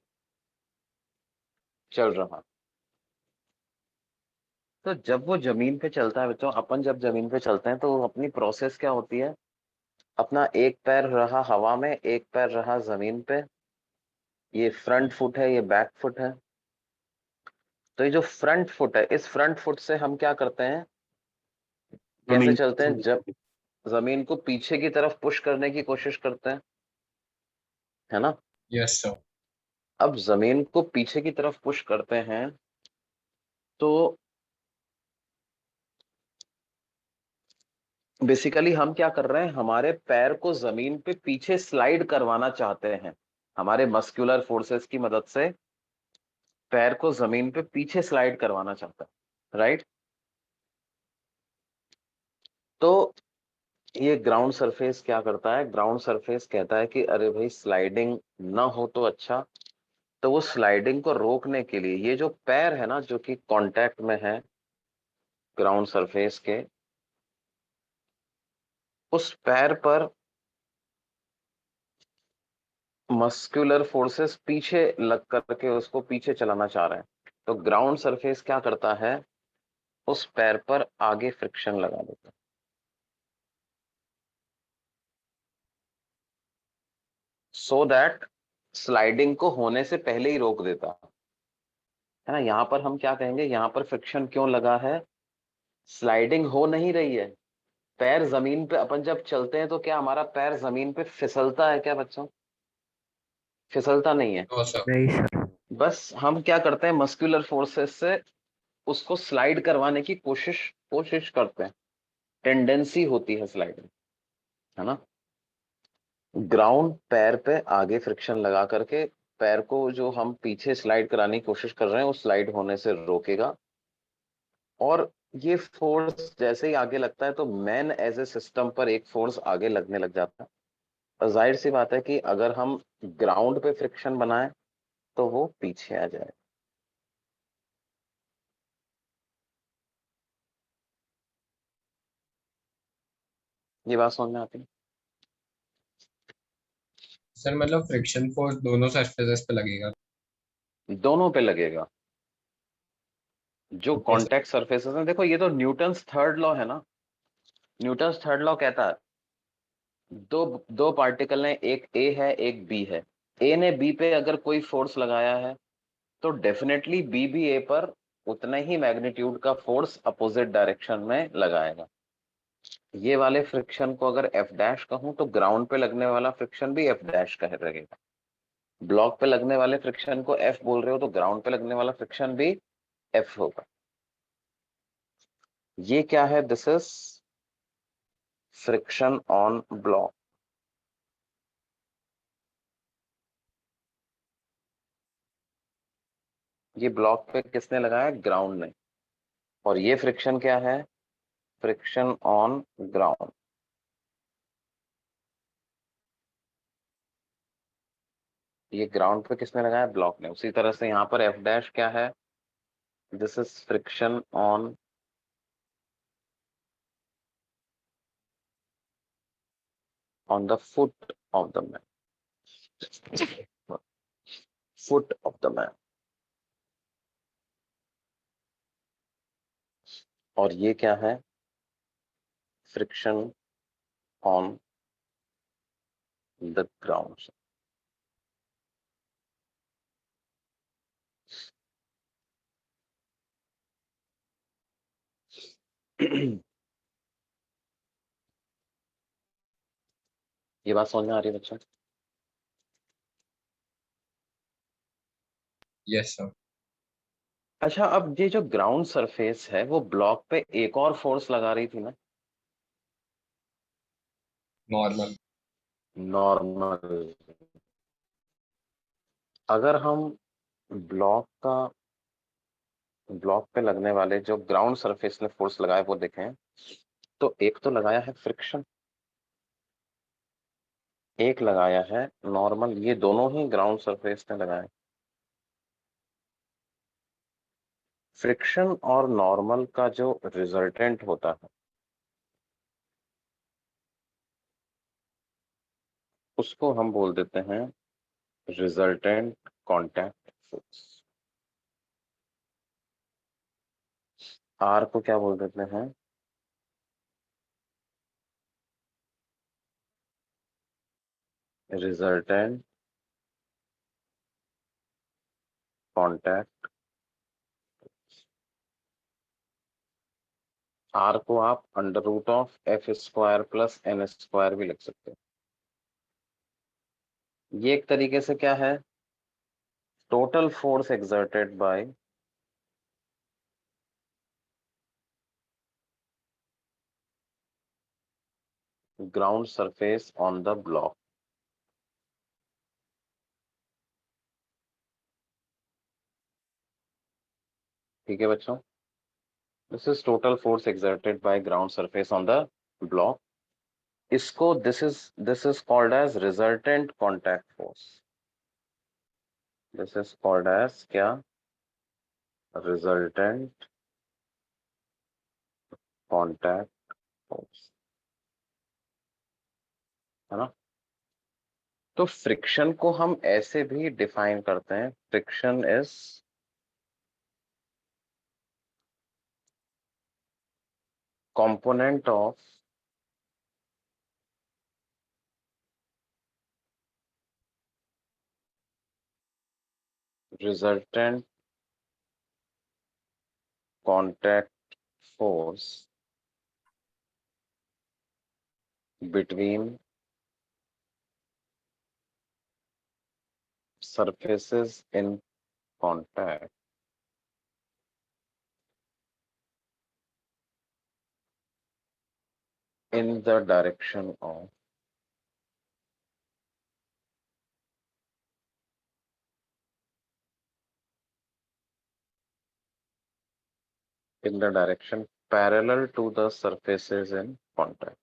चल रहा, तो जब वो जमीन पे चलता है बच्चों, अपन जब जमीन पे चलते हैं तो अपनी प्रोसेस क्या होती है, अपना एक पैर रहा हवा में, एक पैर रहा जमीन पे, ये फ्रंट फुट है, ये बैक फुट है। तो ये जो फ्रंट फुट है, इस फ्रंट फुट से हम क्या करते हैं, कैसे चलते हैं, जब जमीन को पीछे की तरफ पुश करने की कोशिश करते हैं, है ना। Yes sir. अब जमीन को पीछे की तरफ पुश करते हैं, तो बेसिकली हम क्या कर रहे हैं, हमारे पैर को जमीन पे पीछे स्लाइड करवाना चाहते हैं, हमारे मस्कुलर फोर्सेस की मदद से पैर को जमीन पे पीछे स्लाइड करवाना चाहता है, राइट। तो ये ग्राउंड सरफेस क्या करता है, ग्राउंड सरफेस कहता है कि अरे भाई स्लाइडिंग ना हो तो अच्छा, तो वो स्लाइडिंग को रोकने के लिए ये जो पैर है ना, जो कि कांटेक्ट में है ग्राउंड सरफेस के, उस पैर पर मस्कुलर फोर्सेस पीछे लग करके उसको पीछे चलाना चाह रहे हैं। तो ग्राउंड सरफेस क्या करता है, उस पैर पर आगे फ्रिक्शन लगा देता है, सो दैट स्लाइडिंग को होने से पहले ही रोक देता है ना। यहां पर हम क्या कहेंगे, यहां पर फ्रिक्शन क्यों लगा है, स्लाइडिंग हो नहीं रही है, पैर जमीन पे, अपन जब चलते हैं तो क्या हमारा पैर जमीन पे फिसलता है क्या बच्चों, फिसलता नहीं है। No sir. नहीं सर। बस हम क्या करते हैं, मस्कुलर फोर्सेस से उसको स्लाइड करवाने की कोशिश कोशिश करते हैं, टेंडेंसी होती है स्लाइडिंग, है ना। ग्राउंड पैर पे आगे फ्रिक्शन लगा करके पैर को जो हम पीछे स्लाइड कराने की कोशिश कर रहे हैं, वो स्लाइड होने से रोकेगा। और ये फोर्स जैसे ही आगे लगता है तो मैन एज ए सिस्टम पर एक फोर्स आगे लगने लग जाता है, और जाहिर सी बात है कि अगर हम ग्राउंड पे फ्रिक्शन बनाएं तो वो पीछे आ जाए। ये बात समझ में आती है। सर मतलब फ्रिक्शन फोर्स दोनों सरफेसेस पे लगेगा। दोनों पे लगेगा, जो ओके सर। कांटेक्ट सरफेसेस हैं। देखो ये तो न्यूटन्स थर्ड लॉ है ना, न्यूटन्स थर्ड लॉ कहता है दो दो पार्टिकल हैं, एक ए है एक बी है, ए ने बी पे अगर कोई फोर्स लगाया है तो डेफिनेटली बी भी ए पर उतना ही मैग्नीट्यूड का फोर्स अपोजिट डायरेक्शन में लगाएगा। ये वाले फ्रिक्शन को अगर एफ डैश कहूं तो ग्राउंड पे लगने वाला फ्रिक्शन भी एफ डैश का रहेगा। ब्लॉक पे लगने वाले फ्रिक्शन को एफ बोल रहे हो तो ग्राउंड पे लगने वाला फ्रिक्शन भी एफ होगा। ये क्या है? This is friction on block. ये ब्लॉक पे किसने लगाया? ग्राउंड ने। और ये फ्रिक्शन क्या है? Friction on ground. ये ग्राउंड पे किसने लगाया? ब्लॉक ने। उसी तरह से यहाँ पर एफ डैश क्या है? This is friction on the foot of the man. Foot of the man. और ये क्या है? Friction on the ground. ये बात समझ में आ रही है बच्चों? Yes sir. अच्छा, अब ये जो ग्राउंड सरफेस है वो ब्लॉक पे एक और फोर्स लगा रही थी ना? नॉर्मल। नॉर्मल। अगर हम ब्लॉक पे लगने वाले जो ग्राउंड सरफेस ने फोर्स लगाए वो देखें तो एक तो लगाया है फ्रिक्शन, एक लगाया है नॉर्मल। ये दोनों ही ग्राउंड सरफेस ने लगाए। फ्रिक्शन और नॉर्मल का जो रिजल्टेंट होता है उसको हम बोल देते हैं रिजल्टेंट कांटेक्ट फोर्स। आर को क्या बोल देते हैं? Resultant contact. आर को आप under root of F square plus N square भी लिख सकते हैं। ये एक तरीके से क्या है? Total force exerted by ground surface on the block. ठीक है बच्चों? This is total force exerted by ground surface on the block. इसको this is called as resultant contact force. This is called as क्या? Resultant contact force. है ना? तो friction को हम ऐसे भी डिफाइन करते हैं। Friction is component of resultant contact force between surfaces in contact in the direction of parallel to the surfaces in contact.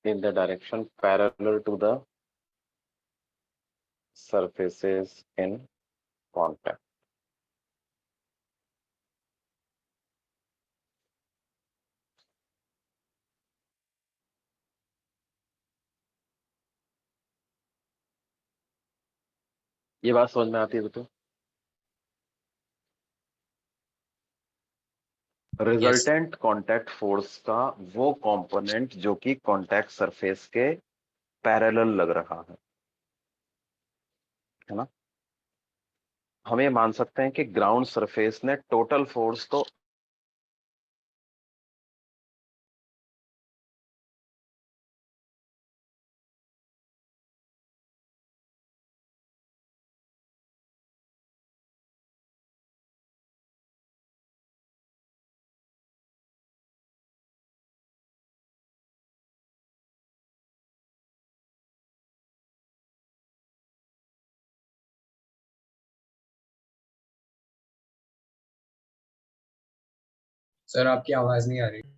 In the direction parallel to the surfaces in contact. ये बात समझ में आती है तो resultant contact force का वो component जो कि कांटेक्ट सरफेस के पैरेलल लग रहा है ना। हम ये मान सकते हैं कि ग्राउंड सरफेस ने टोटल फोर्स तो सर आपकी आवाज नहीं आ रही।